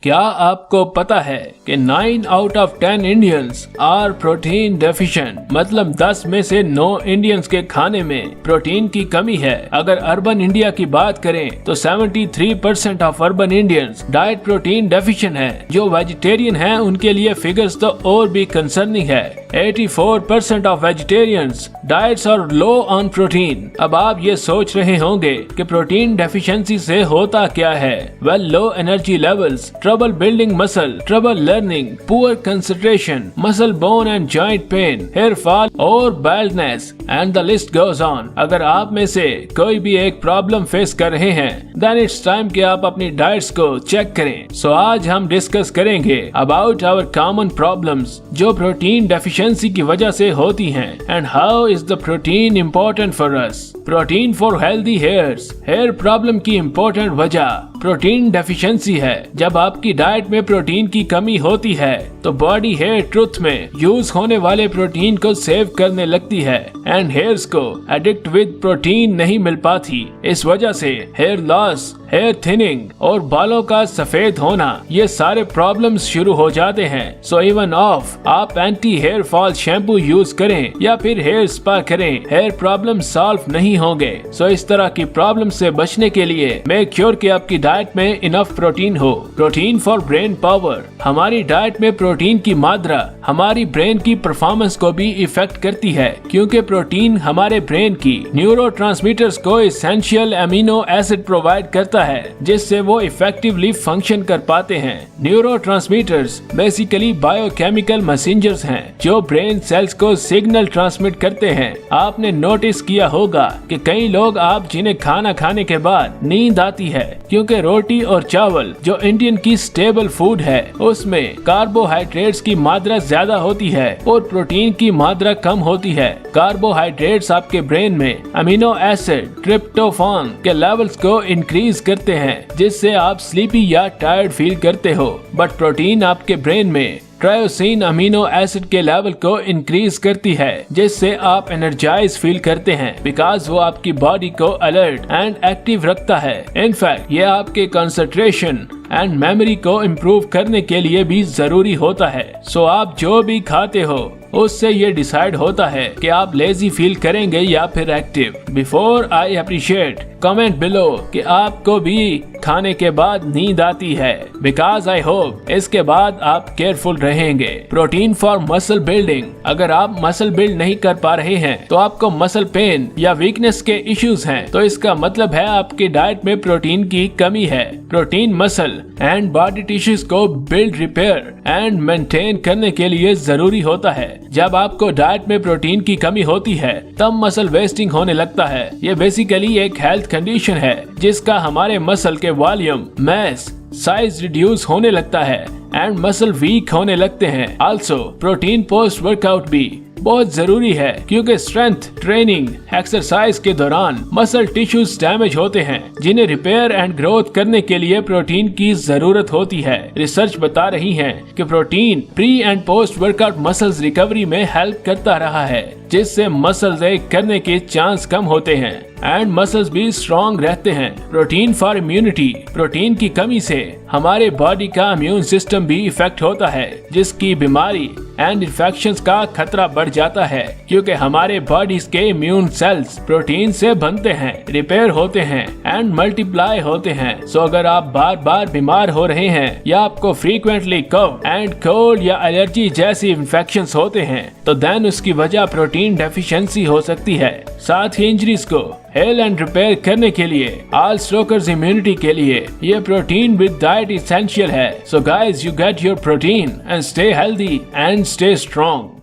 क्या आपको पता है कि 9 out of 10 Indians are protein deficient, मतलब 10 में से 9 इंडियंस के खाने में प्रोटीन की कमी है। अगर अर्बन इंडिया की बात करें तो 73% of urban Indians diet protein deficient है। जो वेजिटेरियन हैं उनके लिए फिगर्स तो और भी कंसर्निंग है। 84% of vegetarians diets are low on protein. अब आप ये सोच रहे होंगे कि प्रोटीन डेफिशिएंसी से होता क्या है। Well, low energy levels, trouble building muscle, trouble learning, poor concentration, muscle bone and joint pain, hair fall और baldness and the list goes on। अगर आप में से कोई भी एक प्रॉब्लम फेस कर रहे हैं then it's time कि आप अपनी डाइट्स को चेक करें। सो आज हम डिस्कस करेंगे about our common problems जो प्रोटीन डेफिशिएंसी की वजह से होती हैं and how is the protein important for us। Protein for healthy hairs, hair problem की इम्पोर्टेंट वजह प्रोटीन डेफिशिएंसी है। जब आपकी डाइट में प्रोटीन की कमी होती है तो बॉडी हेयर ट्रूथ में यूज होने वाले प्रोटीन को सेव करने लगती है एंड हेयर्स को एडिक्ट विद प्रोटीन नहीं मिल पाती। इस वजह से हेयर लॉस, हेयर थिनिंग और बालों का सफेद होना, ये सारे प्रॉब्लम्स शुरू हो जाते हैं। सो इवन ऑफ आप anti hair fall shampoo use करें या फिर हेयर स्पा करें, हेयर प्रॉब्लम सॉल्व नहीं होंगे। सो इस तरह की प्रॉब्लम से बचने के लिए मेक श्योर कि आपकी डाइट में इनफ प्रोटीन हो। प्रोटीन फॉर ब्रेन पावर, हमारी डाइट में प्रोटीन की मात्रा हमारी ब्रेन की परफॉर्मेंस को भी इफेक्ट करती है, क्योंकि प्रोटीन हमारे ब्रेन की न्यूरोट्रांसमीटर्स को एसेंशियल अमीनो एसिड प्रोवाइड करता है जिससे वो इफेक्टिवली फंक्शन कर पाते हैं। न्यूरोट्रांसमीटर्स बेसिकली बायोकेमिकल मैसेंजर्स हैं जो ब्रेन सेल्स को सिग्नल ट्रांसमिट करते हैं। आपने नोटिस किया होगा कि कई लोग आप जिन्हें खाना खाने के बाद नींद आती है, क्योंकि रोटी और चावल जो इंडियन की स्टेबल फूड है उसमें कार्बोहाइड्रेट्स की मात्रा ज्यादा होती है और प्रोटीन की मात्रा कम होती है। कार्बोहाइड्रेट्स आपके ब्रेन में अमीनो एसिड ट्रिप्टोफान के लेवल्स को इंक्रीज करते हैं जिससे आप स्लीपी या टायर्ड फील करते हो, बट प्रोटीन आपके ब्रेन में ट्रायोसिन अमीनो एसिड के लेवल को इंक्रीज करती है जिससे आप एनर्जाइज फील करते हैं, बिकॉज वो आपकी बॉडी को अलर्ट एंड एक्टिव रखता है। इनफैक्ट ये आपके कंसंट्रेशन एंड मेमोरी को इम्प्रूव करने के लिए भी जरूरी होता है। सो आप जो भी खाते हो उससे ये डिसाइड होता है कि आप लेजी फील करेंगे या फिर active. Before I appreciate, comment below कि आपको भी खाने के बाद नींद आती है, बिकॉज आई होप इसके बाद आप केयरफुल रहेंगे। प्रोटीन फॉर मसल बिल्डिंग, अगर आप मसल बिल्ड नहीं कर पा रहे हैं तो आपको मसल पेन या वीकनेस के इश्यूज हैं, तो इसका मतलब है आपकी डाइट में प्रोटीन की कमी है। Protein muscle and body tissues को बिल्ड, रिपेयर एंड मेंटेन करने के लिए जरूरी होता है। जब आपको डाइट में प्रोटीन की कमी होती है तब मसल वेस्टिंग होने लगता है। ये बेसिकली एक हेल्थ कंडीशन है जिसका हमारे मसल के वॉल्यूम, मैस, साइज रिड्यूस होने लगता है एंड मसल वीक होने लगते हैं। आल्सो प्रोटीन पोस्ट वर्कआउट भी बहुत जरूरी है, क्योंकि स्ट्रेंथ ट्रेनिंग एक्सरसाइज के दौरान मसल टिश्यूज डैमेज होते हैं जिन्हें रिपेयर एंड ग्रोथ करने के लिए प्रोटीन की जरूरत होती है। रिसर्च बता रही है कि protein pre and post workout muscles recovery में हेल्प करता रहा है, जिससे मसल्स एक करने के चांस कम होते हैं एंड मसल्स भी स्ट्रॉन्ग रहते हैं। प्रोटीन फॉर इम्यूनिटी, प्रोटीन की कमी से हमारे बॉडी का इम्यून सिस्टम भी इफेक्ट होता है, जिसकी बीमारी एंड इन्फेक्शंस का खतरा बढ़ जाता है, क्योंकि हमारे बॉडीज के इम्यून सेल्स प्रोटीन से बनते हैं, रिपेयर होते हैं एंड मल्टीप्लाई होते हैं। सो अगर आप बार बार बीमार हो रहे हैं या आपको फ्रीक्वेंटली कफ एंड कोल्ड या एलर्जी जैसी इन्फेक्शंस होते हैं तो देन उसकी वजह प्रोटीन डेफिशिएंसी हो सकती है। साथ ही इंजरीज को हेल एंड रिपेयर करने के लिए, ऑल स्ट्रोकर्स इम्यूनिटी के लिए ये प्रोटीन विद डाइट इसेंशियल है। So guys, you get your protein and stay healthy and stay strong.